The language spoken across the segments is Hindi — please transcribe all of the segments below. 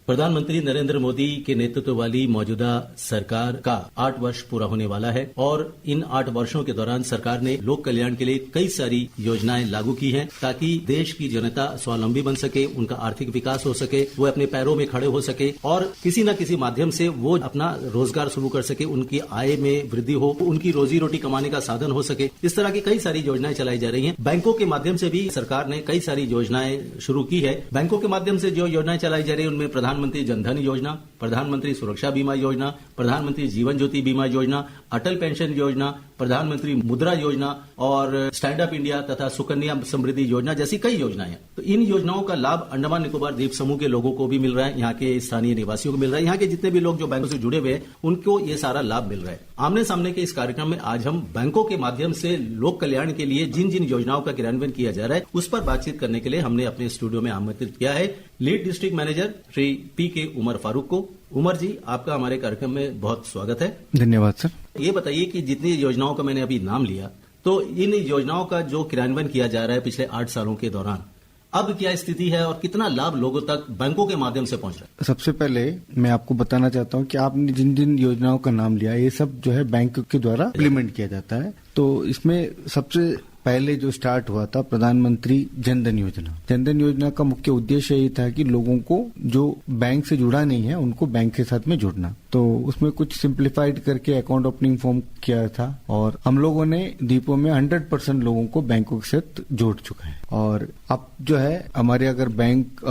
प्रधानमंत्री नरेंद्र मोदी के नेतृत्व वाली मौजूदा सरकार का 8 वर्ष पूरा होने वाला है और इन 8 वर्षों के दौरान सरकार ने लोक कल्याण के लिए कई सारी योजनाएं लागू की हैं ताकि देश की जनता स्वावलंबी बन सके, उनका आर्थिक विकास हो सके, वो अपने पैरों में खड़े हो सके और किसी न किसी माध्यम से वो अपना रोजगार शुरू कर सके, उनकी आय में वृद्धि हो, उनकी रोजी रोटी कमाने का साधन हो सके। इस तरह की कई सारी योजनाएं चलाई जा रही हैं। बैंकों के माध्यम से भी सरकार ने कई सारी योजनाएं शुरू की है। बैंकों के माध्यम से जो योजनाएं चलाई जा रही है उनमें प्रधानमंत्री जनधन योजना, प्रधानमंत्री सुरक्षा बीमा योजना, प्रधानमंत्री जीवन ज्योति बीमा योजना, अटल पेंशन योजना, प्रधानमंत्री मुद्रा योजना और स्टैंड अप इंडिया तथा सुकन्या समृद्धि योजना जैसी कई योजनाएं हैं। तो इन योजनाओं का लाभ अंडमान निकोबार द्वीप समूह के लोगों को भी मिल रहा है, यहाँ के स्थानीय निवासियों को मिल रहा है, यहाँ के जितने भी लोग जो बैंकों से जुड़े हुए हैं उनको ये सारा लाभ मिल रहा है। आमने सामने के इस कार्यक्रम में आज हम बैंकों के माध्यम से लोक कल्याण के लिए जिन जिन योजनाओं का क्रियान्वयन किया जा रहा है उस पर बातचीत करने के लिए हमने अपने स्टूडियो में आमंत्रित किया है lead district manager Shri PK. Umar Farooq को। उमर जी, आपका हमारे कार्यक्रम में बहुत स्वागत है। धन्यवाद सर। ये बताइए कि जितनी योजनाओं का मैंने अभी नाम लिया, तो इन योजनाओं का जो क्रियान्वयन किया जा रहा है पिछले 8 सालों के दौरान, अब क्या स्थिति है और कितना लाभ लोगों तक बैंकों के माध्यम से पहुंच रहा है? सबसे पहले मैं आपको बताना चाहता हूं कि आपने जिन जिन योजनाओं का नाम लिया ये सब जो है बैंक के द्वारा इम्प्लीमेंट किया जाता है। तो इसमें सबसे पहले जो स्टार्ट हुआ था प्रधानमंत्री जनधन योजना। जनधन योजना का मुख्य उद्देश्य ये था कि लोगों को जो बैंक से जुड़ा नहीं है उनको बैंक के साथ में जोड़ना। तो उसमें कुछ सिंप्लीफाइड करके अकाउंट ओपनिंग फॉर्म किया था और हम लोगों ने द्वीपों में 100% लोगों को बैंकों के साथ जोड़ चुका है। और अब जो है हमारे अगर बैंक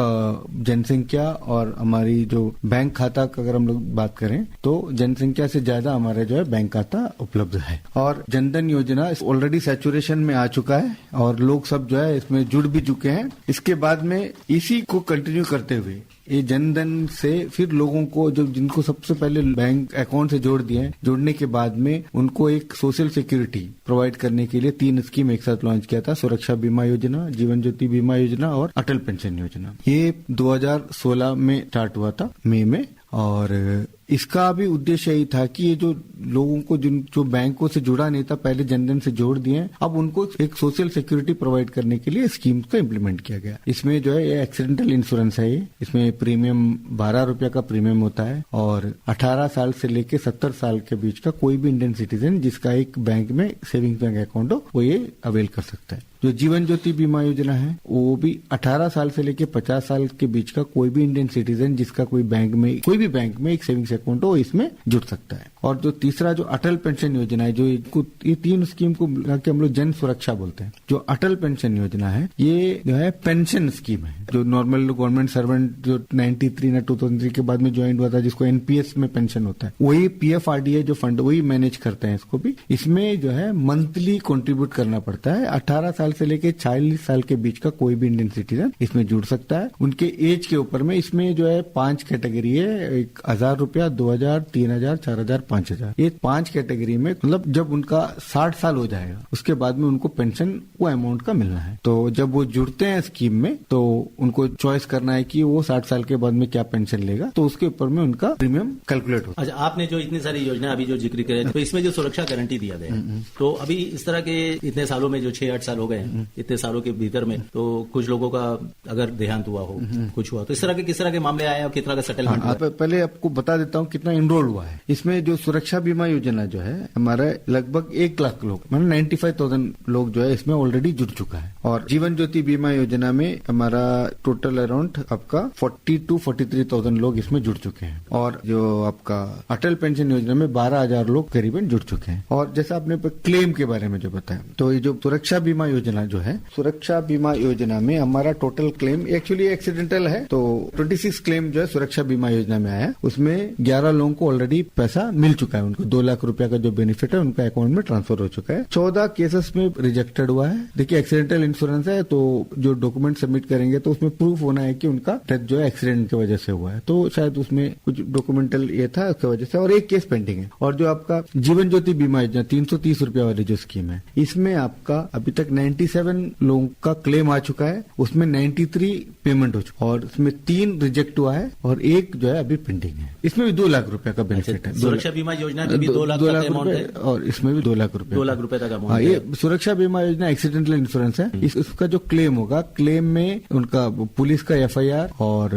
जनसंख्या और हमारी जो बैंक खाता का अगर हम लोग बात करें तो जनसंख्या से ज्यादा हमारा जो है बैंक खाता उपलब्ध है। और जनधन योजना ऑलरेडी सैचुरेशन में आ चुका है और लोग सब जो है इसमें जुड़ भी चुके हैं। इसके बाद में इसी को कंटिन्यू करते हुए ये जनधन से फिर लोगों को जो जिनको सबसे पहले बैंक अकाउंट से जोड़ दिए, जोड़ने के बाद में उनको एक सोशल सिक्योरिटी प्रोवाइड करने के लिए 3 स्कीम एक साथ लॉन्च किया था, सुरक्षा बीमा योजना, जीवन ज्योति बीमा योजना और अटल पेंशन योजना। ये 2016 में स्टार्ट हुआ था मई में। और इसका भी उद्देश्य यही था कि ये जो लोगों को जो बैंकों से जुड़ा नहीं था पहले जनधन से जोड़ दिए, अब उनको एक सोशल सिक्योरिटी प्रोवाइड करने के लिए स्कीम को इम्प्लीमेंट किया गया। इसमें जो है ये एक्सीडेंटल इंश्योरेंस है, इसमें प्रीमियम 12 रुपया का प्रीमियम होता है और 18 साल से लेके 70 साल के बीच का कोई भी इंडियन सिटीजन जिसका एक बैंक में सेविंग्स बैंक अकाउंट हो वो ये अवेल कर सकता है। जो जीवन ज्योति बीमा योजना है वो भी 18 साल से लेके 50 साल के बीच का कोई भी इंडियन सिटीजन जिसका कोई भी बैंक में एक सेविंग्स अकाउंट हो इसमें जुड़ सकता है। और जो तीसरा जो अटल पेंशन योजना है, जो ये 3 स्कीम को मिला के हम लोग जन सुरक्षा बोलते हैं। जो अटल पेंशन योजना है ये जो है पेंशन स्कीम है। जो नॉर्मल गवर्नमेंट सर्वेंट जो 93 या 2003 के बाद में ज्वाइन हुआ था जिसको एनपीएस में पेंशन होता है, वही पीएफआरडीए जो फंड वही मैनेज करते हैं इसको भी। इसमें जो है मंथली कंट्रीब्यूट करना पड़ता है। 18 साल से लेके 40 साल के बीच का कोई भी इंडियन सिटीजन इसमें जुड़ सकता है। उनके एज के ऊपर में इसमें जो है 5 कैटेगरी है, 1000 रुपया, 2000, 3000, 4000, 5000। ये 5 कैटेगरी में मतलब जब उनका 60 साल हो जाएगा उसके बाद में उनको पेंशन वो अमाउंट का मिलना है। तो जब वो जुड़ते हैं स्कीम में तो उनको चॉइस करना है कि वो 60 साल के बाद में क्या पेंशन लेगा, तो उसके ऊपर में उनका प्रीमियम कैलकुलेट होता है। अच्छा, आपने जो इतनी सारी योजना अभी जो जिक्र करे तो इसमें जो सुरक्षा गारंटी दिया गया है, तो अभी इस तरह के इतने सालों में जो 6-8 साल हो गए हैं, इतने सालों के भीतर में तो कुछ लोगों का अगर देहांत हुआ हो, कुछ हुआ, तो इस तरह के किस तरह के मामले आए और कितना का सेटलमेंट हुआ? पहले आपको बता देता हूँ कितना इनरोल हुआ है। इसमें जो सुरक्षा बीमा योजना जो है हमारा लगभग 1 लाख लोग मतलब 95,000 लोग जो है इसमें ऑलरेडी जुड़ चुका है। और जीवन ज्योति बीमा योजना में हमारा टोटल अराउंड आपका 42-43,000 लोग इसमें जुड़ चुके हैं। और जो आपका अटल पेंशन योजना में 12,000 लोग करीबन जुड़ चुके हैं। और जैसा आपने क्लेम के बारे में जो बताया, तो ये जो सुरक्षा बीमा योजना जो है, सुरक्षा बीमा योजना में हमारा टोटल क्लेम एक्चुअली एक्सीडेंटल है, तो 26 क्लेम जो है सुरक्षा बीमा योजना में आया। उसमें 11 लोगों को ऑलरेडी पैसा मिल चुका है। उनको 2 लाख रुपया का जो बेनिफिट है उनका अकाउंट में ट्रांसफर हो चुका है। 14 केसेस में रिजेक्टेड हुआ है। देखिए एक्सीडेंटल इंश्योरेंस है तो जो डॉक्यूमेंट सबमिट करेंगे तो उसमें प्रूफ होना है कि उनका डेथ जो है एक्सीडेंट की वजह से हुआ है, तो शायद उसमें कुछ डॉक्यूमेंटल ये था उसकी वजह से। और 1 केस पेंडिंग है। और जो आपका जीवन ज्योति बीमा योजना 330 रुपया वाली जो स्कीम है, इसमें आपका अभी तक 97 लोगों का क्लेम आ चुका है। उसमें 93 पेमेंट हो चुका और उसमें 3 रिजेक्ट हुआ है और 1 जो है अभी पेंडिंग है। इसमें भी 2 लाख रुपए का बेनिफिट है। सुरक्षा बीमा योजना में भी 2 लाख का अमाउंट है और इसमें भी 2 लाख रुपए 2 लाख रुपए तक अमाउंट। हाँ, ये सुरक्षा बीमा योजना एक्सीडेंटल इंश्योरेंस है। इसका जो क्लेम होगा, क्लेम में उनका पुलिस का FIR और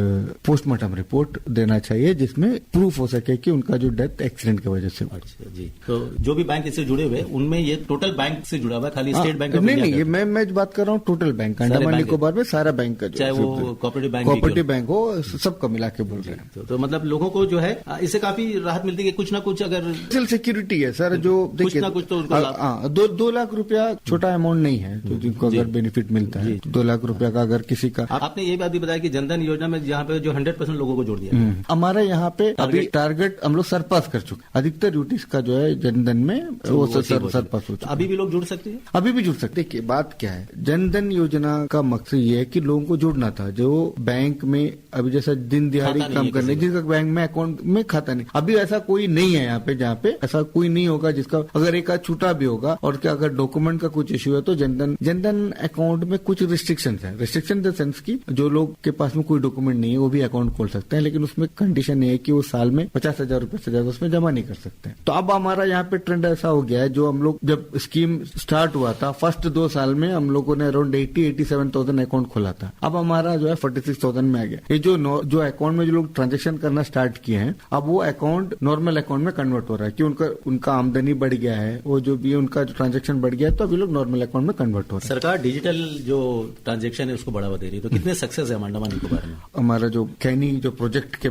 पोस्टमार्टम रिपोर्ट देना चाहिए, जिसमें प्रूफ हो सके कि उनका जो डेथ एक्सीडेंट की वजह से। अच्छा जी, तो जो भी बैंक इससे जुड़े हुए उनमें ये टोटल बैंक से जुड़ा हुआ है, खाली स्टेट बैंक? नहीं, ये मैं बात कर रहा हूँ टोटल बैंक, अंडमान निकोबार में सारा बैंक का, चाहे वो कोऑपरेटिव बैंक हो, सबका मिला के बोल रहे हैं। तो मतलब लोगों को जो है इससे काफी राहत मिलती है, कुछ ना कुछ अगर सोशल सिक्योरिटी है सर, जो देखिए कुछ तो उनको 2 लाख रुपया छोटा अमाउंट नहीं है, तो जिनको अगर बेनिफिट मिलता है 2 लाख रुपया का अगर किसी का। आपने ये बात भी बताया कि जनधन योजना में जहाँ पे जो 100% लोगों को जोड़ दिया, हमारे यहाँ पे अभी टारगेट हम लोग सरपास कर चुके, अधिकतर यूटीज का जो है जनधन में वो सरपास हो चुका। अभी भी लोग जुड़ सकते हैं, अभी भी जुड़ सकते। देखिए बात क्या है, जनधन योजना का मकसद ये है कि लोगों को जुड़ना था, जो बैंक में अभी जैसा दिन दिहाड़ी काम करने, जिसका बैंक में अकाउंट में खाता नहीं, अभी ऐसा कोई नहीं है यहाँ पे, जहाँ पे ऐसा कोई नहीं होगा जिसका अगर एक आध छूटा भी होगा और क्या अगर डॉक्यूमेंट का कुछ इश्यू है तो जनधन अकाउंट में कुछ रिस्ट्रिक्शन है। रिस्ट्रिक्शन द सेंस की जो लोग के पास में कोई डॉक्यूमेंट नहीं है वो भी अकाउंट खोल सकते हैं, लेकिन उसमें कंडीशन ये है कि वो साल में 50,000 रुपए से ज्यादा उसमें जमा नहीं कर सकते हैं। तो अब हमारा यहाँ पे ट्रेंड ऐसा हो गया है, जो हम लोग जब स्कीम स्टार्ट हुआ था फर्स्ट 2 साल में हम लोगों ने अराउंड 87,000 अकाउंट खोला था, अब हमारा जो है 46,000 में आ गया। ये जो अकाउंट में जो लोग ट्रांजेक्शन करना स्टार्ट किए हैं, अब वो अकाउंट नॉर्मल अकाउंट में कन्वर्ट हो रहा है कि उनका आमदनी बढ़ गया है, वो जो भी उनका ट्रांजेक्शन बढ़ गया है, तो अभी लोग नॉर्मल अकाउंट में कन्वर्ट हो रहा है। सरकार डिजिटल जो ट्रांजेक्शन है उसको बढ़ावा दे रही है, तो कितने सक्सेस है अंडमान निकोबार में? हमारा जो कैनी प्रोजेक्ट के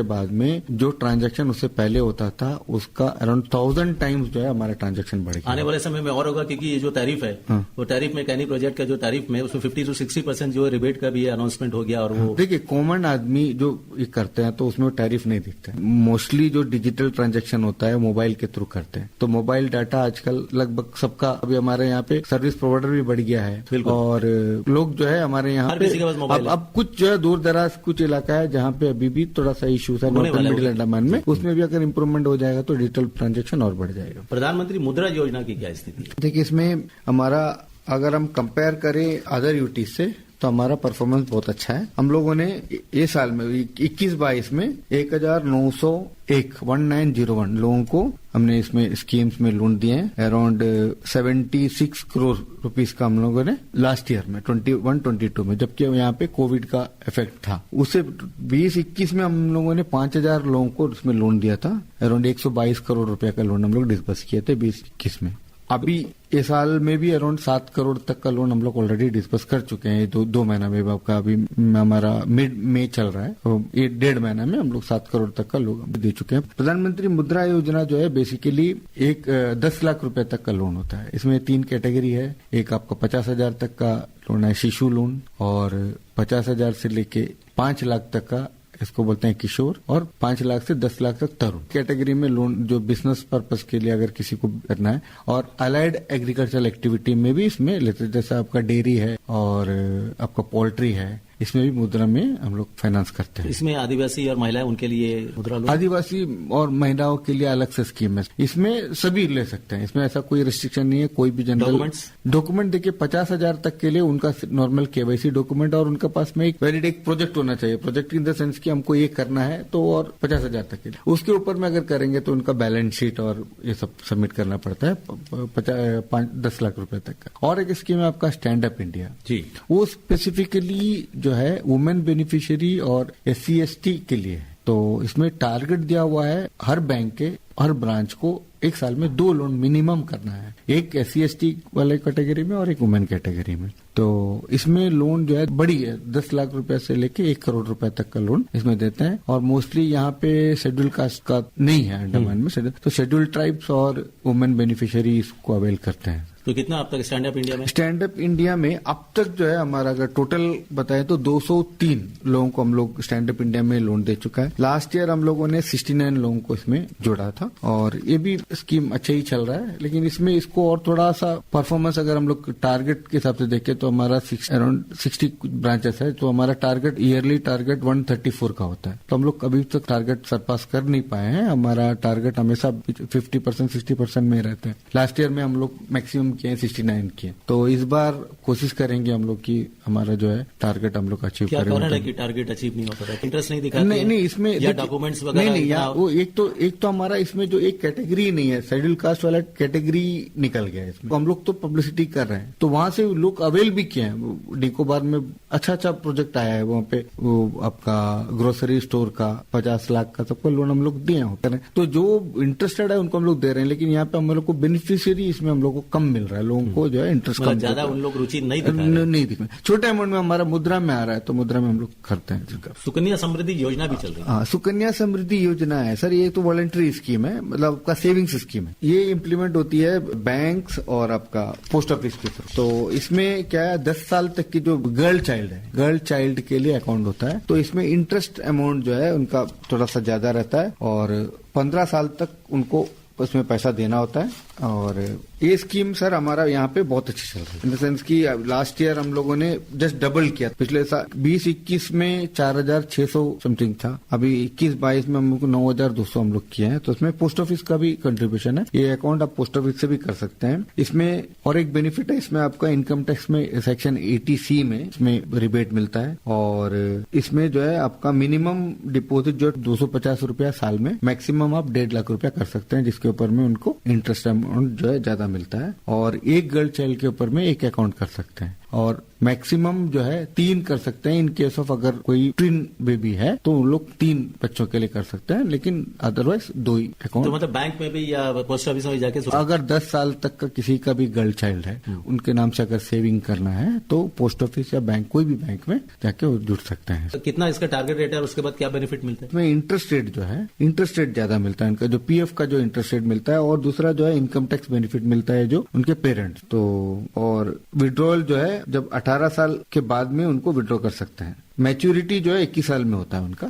बाद में जो ट्रांजेक्शन उससे पहले होता था उसका अराउंड 1000 टाइम्स जो है हमारा ट्रांजेक्शन बढ़ गया। आने वाले समय में और होगा, क्योंकि ये जो टैरिफ है वो टैरिफ में कैनी प्रोजेक्ट का जो टैरिफ में उसमें 50 to 60% जो रिबेट का भी अनाउंसमेंट हो गया। और वो देखिए कॉमन आदमी जो ये करते हैं तो उसमें टैरिफ नहीं दिखता है। मोस्टली जो डिजिटल ट्रांजेक्शन होता है मोबाइल के थ्रू करते हैं, तो मोबाइल डाटा आजकल लगभग सबका, अभी हमारे यहाँ पे सर्विस प्रोवाइडर भी बढ़ गया है और लोग जो है हमारे यहाँ पे अब कुछ जो है दूर दराज कुछ इलाका है जहाँ पे अभी भी थोड़ा सा इश्यूज है नॉर्थन मिडिल अंडमान में, उसमें भी अगर इम्प्रूवमेंट हो जाएगा तो डिजिटल ट्रांजेक्शन और बढ़ जाएगा। प्रधानमंत्री मुद्रा योजना की क्या स्थिति है? देखिए इसमें हमारा अगर हम कंपेयर करें अदर यूटीज से तो हमारा परफॉर्मेंस बहुत अच्छा है। हम लोगों ने ये साल में 21-22 में 1901 लोगों को हमने इसमें स्कीम्स में लोन दिए हैं। अराउंड 76 करोड़ रुपीस का हम लोगों ने लास्ट ईयर में 21-22 में, जबकि यहाँ पे कोविड का इफेक्ट था। उससे 20-21 में हम लोगों ने 5,000 लोगों को उसमें लोन दिया था। अराउंड 122 करोड़ रुपए का लोन हम लोग डिस्बर्स किए थे 20-21 में। अभी इस साल में भी अराउंड 7 करोड़ तक का लोन हम लोग ऑलरेडी डिस्बर्स कर चुके हैं। दो महीना में आपका अभी हमारा मिड में चल रहा है, तो ये 1.5 महीना में हम लोग 7 करोड़ तक का लोन दे चुके हैं। प्रधानमंत्री मुद्रा योजना जो है बेसिकली एक 10 लाख रुपए तक का लोन होता है। इसमें 3 कैटेगरी है। एक आपका 50,000 तक का लोन है शिशु लोन, और 50,000 से लेके 5 लाख तक का इसको बोलते हैं किशोर, और 5 लाख से 10 लाख तक तरुण कैटेगरी में लोन जो बिजनेस पर्पस के लिए अगर किसी को करना है। और अलाइड एग्रीकल्चरल एक्टिविटी में भी इसमें लेते, जैसे आपका डेयरी है और आपका पोल्ट्री है, इसमें भी मुद्रा में हम लोग फाइनेंस करते हैं। इसमें आदिवासी और महिलाएं उनके लिए मुद्रा लोन, आदिवासी और महिलाओं के लिए अलग से स्कीम है। इसमें सभी ले सकते हैं, इसमें ऐसा कोई रिस्ट्रिक्शन नहीं है। कोई भी जनरल डॉक्यूमेंट देखिए 50,000 तक के लिए उनका नॉर्मल KYC डॉक्यूमेंट और उनके पास में एक वैलिड एक प्रोजेक्ट होना चाहिए। प्रोजेक्ट इन द सेंस कि हमको ये करना है तो, और 50,000 तक के लिए। उसके ऊपर में अगर करेंगे तो उनका बैलेंस शीट और ये सब सबमिट करना पड़ता है 10 लाख रुपए तक का। और एक स्कीम है आपका स्टैंड अप इंडिया जी, वो स्पेसिफिकली जो है वुमेन बेनिफिशियरी और SC/ST के लिए है। तो इसमें टारगेट दिया हुआ है हर बैंक के हर ब्रांच को एक साल में 2 लोन मिनिमम करना है, एक SC/ST वाले कैटेगरी में और एक वुमेन कैटेगरी में। तो इसमें लोन जो है बड़ी है, 10 लाख रुपए से लेके 1 करोड़ रुपए तक का लोन इसमें देते हैं। और मोस्टली यहाँ पे शेड्यूल कास्ट का नहीं है अंडमान में, तो शेड्यूल ट्राइब्स और वुमेन बेनिफिशियरी इसको अवेल करते हैं। तो कितना अब तक स्टैंड अप इंडिया में? स्टैंड अप इंडिया में अब तक जो है हमारा अगर टोटल बताएं तो 203 लोगों को हम लोग स्टैंड अप इंडिया में लोन दे चुका है। लास्ट ईयर हम लोगों ने 69 लोगों को इसमें जोड़ा था, और ये भी स्कीम अच्छा ही चल रहा है। लेकिन इसमें इसको और थोड़ा सा परफॉर्मेंस अगर हम लोग टारगेट के हिसाब से देखें तो हमारा अराउंड 60 ब्रांचेस है, तो हमारा टारगेट ईयरली टारगेट 134 का होता है। तो हम लोग अभी तक टारगेट सरपास कर नहीं पाए हैं। हमारा टारगेट हमेशा 50% 60% में रहते हैं। लास्ट ईयर में हम लोग मैक्सिमम किए हैं, 69 किए। तो इस बार कोशिश करेंगे हम लोग की हमारा जो है टारगेट हम लोग अचीव क्या करेंगे। कारण है कि टारगेट अचीव नहीं होता है? इंटरेस्ट नहीं दिखाते? नहीं इसमें या डॉक्यूमेंट्स वगैरह? नहीं वो एक तो हमारा इसमें जो एक कैटेगरी नहीं है, शेड्यूल कास्ट वाला कैटेगरी निकल गया है इसमें। हम लोग तो पब्लिसिटी कर रहे हैं, तो वहां से लोग अवेल भी किए हैं। निकोबार में अच्छा प्रोजेक्ट आया है, वहाँ पे वो आपका ग्रोसरी स्टोर का 50 लाख का सबको लोन हम लोग दिए होते हैं। तो जो इंटरेस्टेड है उनको हम लोग दे रहे हैं, लेकिन यहाँ पे हम लोग को बेनिफिशियरी इसमें हम लोग को कम मिल रहा है। लोगों को जो है इंटरेस्ट कम, ज्यादा उन लोग रुचि नहीं दिखा। छोटे अमाउंट में हमारा मुद्रा में आ रहा है, तो मुद्रा में हम लोग करते हैं। सुकन्या समृद्धि योजना भी चल रही है? हाँ, सुकन्या समृद्धि योजना है सर। ये तो वॉलंटरी स्कीम है, मतलब आपका सेविंग्स स्कीम है। ये इम्प्लीमेंट होती है बैंक्स और आपका पोस्ट ऑफिस के थ्रू। तो इसमें क्या है, 10 साल तक की जो गर्ल चाइल्ड के लिए अकाउंट होता है, तो इसमें इंटरेस्ट अमाउंट जो है उनका थोड़ा सा ज्यादा रहता है और 15 साल तक उनको उसमें पैसा देना होता है। और ये स्कीम सर हमारा यहाँ पे बहुत अच्छी चल रही है, इन द सेंस की लास्ट ईयर हम लोगों ने जस्ट डबल किया। पिछले साल 20-21 में 4600 समथिंग था, अभी 21-22 में हम लोग 9200 हम लोग किए हैं। तो इसमें पोस्ट ऑफिस का भी कंट्रीब्यूशन है। ये अकाउंट आप पोस्ट ऑफिस से भी कर सकते हैं। इसमें और एक बेनिफिट है, इसमें आपका इनकम टैक्स में सेक्शन 80C में इसमें रिबेट मिलता है। और इसमें जो है आपका मिनिमम डिपोजिट जो 250 रुपया साल में, मैक्सिमम आप 1.5 लाख रुपया कर सकते हैं, जिसके ऊपर में उनको इंटरेस्ट अमाउंट जो है ज्यादा मिलता है। और एक गर्ल चाइल्ड के ऊपर में एक अकाउंट कर सकते हैं और मैक्सिमम जो है 3 कर सकते हैं। इन केस ऑफ अगर कोई ट्विन बेबी है तो उन लोग 3 बच्चों के लिए कर सकते हैं, लेकिन अदरवाइज 2 ही अकाउंट। तो मतलब बैंक में भी या पोस्ट ऑफिस में जाके अगर 10 साल तक का किसी का भी गर्ल चाइल्ड है, उनके नाम से अगर सेविंग करना है तो पोस्ट ऑफिस या बैंक, कोई भी बैंक में जाके वो जुड़ सकते हैं। तो कितना इसका टारगेट रेट है और उसके बाद क्या बेनिफिट मिलता है? इसमें इंटरेस्ट रेट जो है, इंटरेस्ट रेट ज्यादा मिलता है। इनका जो PF का जो इंटरेस्ट रेट मिलता है, और दूसरा जो है इनकम टैक्स बेनिफिट मिलता है जो उनके पेरेंट्स। तो और विड्रॉल जो है जब 18 साल के बाद में उनको विड्रॉ कर सकते हैं। मैच्योरिटी जो है 21 साल में होता है उनका,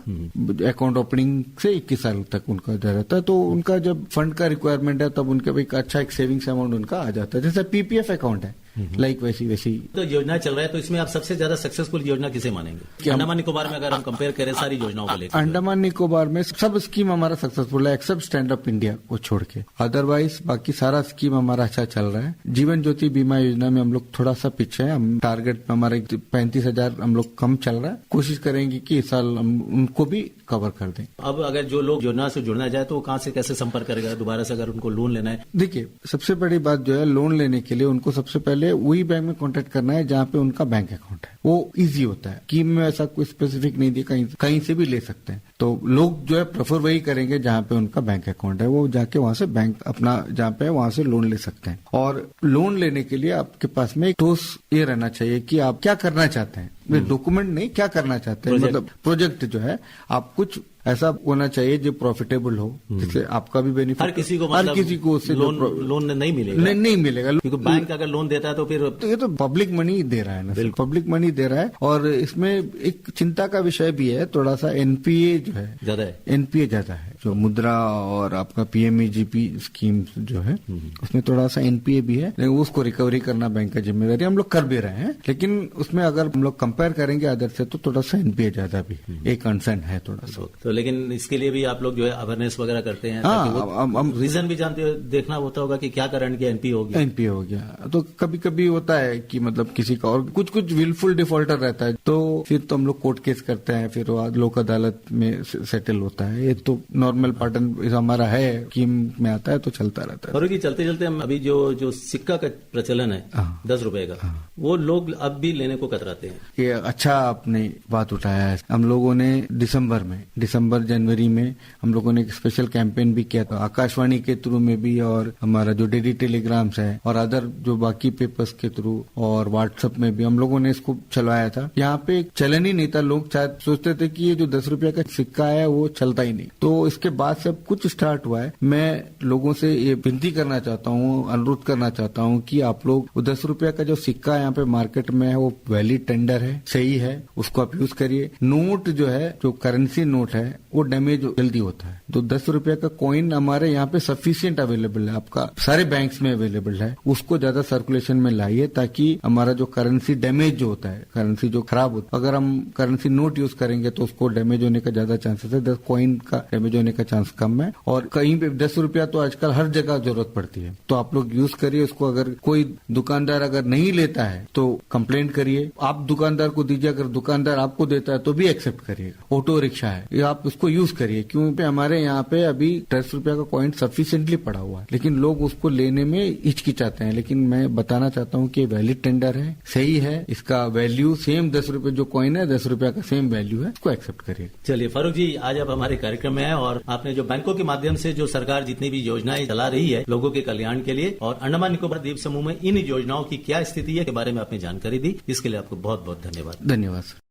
अकाउंट ओपनिंग से 21 साल तक उनका रहता है। तो उनका जब फंड का रिक्वायरमेंट है तब उनका एक अच्छा एक सेविंग्स अमाउंट उनका आ जाता है, जैसे PPF अकाउंट है, लाइक वैसी। तो योजना चल रहा है, तो इसमें आप सबसे ज्यादा सक्सेसफुल योजना किसे मानेंगे? अंडमान निकोबार में अगर हम कंपेयर करें सारी योजनाओं को लेकर, अंडमान निकोबार में सब स्कीम हमारा सक्सेसफुल है एक्सेप्ट स्टैंड अप इंडिया को छोड़ के। अदरवाइज बाकी सारा स्कीम हमारा अच्छा चल रहा है। जीवन ज्योति बीमा योजना में हम लोग थोड़ा सा पीछे है। हम टारगेट में हमारे 35,000 हम लोग कम चल रहा है। कोशिश करेंगे कि इस साल हम उनको भी कवर कर दें। अब अगर जो लोग योजना से जुड़ना चाहे तो कहाँ से कैसे संपर्क करेगा दोबारा से, अगर उनको लोन लेना है? देखिए, सबसे बड़ी बात जो है, लोन लेने के लिए उनको सबसे पहले वही बैंक में कांटेक्ट करना है जहाँ पे उनका बैंक अकाउंट है। वो इजी होता है, स्कीम में ऐसा कोई स्पेसिफिक नहीं दिया, कहीं से भी ले सकते हैं। तो लोग जो है प्रेफर वही करेंगे जहाँ पे उनका बैंक अकाउंट है। वो जाके वहां से बैंक अपना जहाँ पे है वहां से लोन ले सकते हैं। और लोन लेने के लिए आपके पास में एक ठोस ये रहना चाहिए कि आप क्या करना चाहते हैं, डॉक्यूमेंट नहीं, क्या करना चाहते हैं। मतलब प्रोजेक्ट जो है आप कुछ ऐसा होना चाहिए जो प्रॉफिटेबल हो, जिससे आपका भी बेनिफिट। हर किसी को उससे लोन नहीं मिलेगा, नहीं मिलेगा, क्योंकि बैंक अगर लोन देता है तो फिर तो ये तो पब्लिक मनी दे रहा है ना, पब्लिक मनी दे रहा है। और इसमें एक चिंता का विषय भी है, थोड़ा सा NPA जो है ज्यादा है, NPA ज्यादा है। जो मुद्रा और आपका PMEGP स्कीम जो है उसमें थोड़ा सा NPA भी है, लेकिन उसको रिकवरी करना बैंक का जिम्मेदारी, हम लोग कर भी रहे हैं। लेकिन उसमें अगर हम लोग कंपेयर करेंगे अदर से तो थोड़ा सा NPA ज्यादा भी एक कंसर्न है थोड़ा सा। तो लेकिन इसके लिए भी आप लोग जो है अवेयरनेस वगैरह करते हैं? हम रीजन भी जानते हो, देखना होता होगा कि क्या कारण कि NPA हो गया। तो कभी कभी होता है कि मतलब किसी का, और कुछ विलफुल डिफॉल्टर रहता है, तो फिर तो हम लोग कोर्ट केस करते हैं, फिर लोक अदालत में सेटल होता है। ये तो नॉर्मल पैटर्न हमारा है, स्कीम में आता है तो चलता रहता है। और चलते चलते हम अभी जो सिक्का का प्रचलन है 10 रुपए का, वो लोग अब भी लेने को कतराते हैं। ये अच्छा आपने बात उठाया है। हम लोगों ने दिसंबर जनवरी में हम लोगों ने एक स्पेशल कैंपेन भी किया था, आकाशवाणी के थ्रू में भी, और हमारा जो डेली टेलीग्राम्स है और अदर जो बाकी पेपर्स के थ्रू और व्हाट्सएप में भी हम लोगों ने इसको चलवाया था। यहाँ पे एक चलन ही नहीं था, लोग शायद सोचते थे कि ये जो 10 रुपया का सिक्का है वो चलता ही नहीं। तो इसके बाद से अब कुछ स्टार्ट हुआ है। मैं लोगों से ये विनती करना चाहता हूँ, अनुरोध करना चाहता हूँ कि आप लोग 10 रुपया का जो सिक्का यहाँ पे मार्केट में है वो वैलिड टेंडर है, सही है, उसको आप यूज करिए। नोट जो है, जो करेंसी नोट है है वो डैमेज जल्दी होता है। तो 10 रुपए का कॉइन हमारे यहाँ पे सफिशिएंट अवेलेबल है, आपका सारे बैंक्स में अवेलेबल है। उसको ज्यादा सर्कुलेशन में लाइए ताकि हमारा जो करेंसी डैमेज जो होता है, करेंसी जो खराब होता है, अगर हम करेंसी नोट यूज करेंगे तो उसको डैमेज होने का ज्यादा चांसेस है, 10 कॉइन का डैमेज होने का चांस कम है। और कहीं पे 10 रुपया तो आजकल हर जगह जरूरत पड़ती है, तो आप लोग यूज करिए उसको। अगर कोई दुकानदार अगर नहीं लेता है तो कंप्लेंट करिए, आप दुकानदार को दीजिए, अगर दुकानदार आपको देता है तो भी एक्सेप्ट करिएगा। ऑटो रिक्शा है, ये आप उसको यूज करिए, क्योंकि हमारे यहाँ पे अभी 10 रुपया का कॉइन सफिशिएंटली पड़ा हुआ है, लेकिन लोग उसको लेने में हिचकिचाते हैं। लेकिन मैं बताना चाहता हूँ कि वैलिड टेंडर है, सही है, इसका वैल्यू सेम 10 रुपए जो कॉइन है 10 रुपया का सेम वैल्यू है, इसको एक्सेप्ट करिए। चलिए फारूक जी, आज आप हमारे कार्यक्रम में हैं और आपने जो बैंकों के माध्यम से जो सरकार जितनी भी योजनाएं चला रही है लोगों के कल्याण के लिए, और अंडमान निकोबार द्वीप समूह में इन योजनाओं की क्या स्थिति है के बारे में आपने जानकारी दी, इसके लिए आपको बहुत बहुत धन्यवाद। धन्यवाद।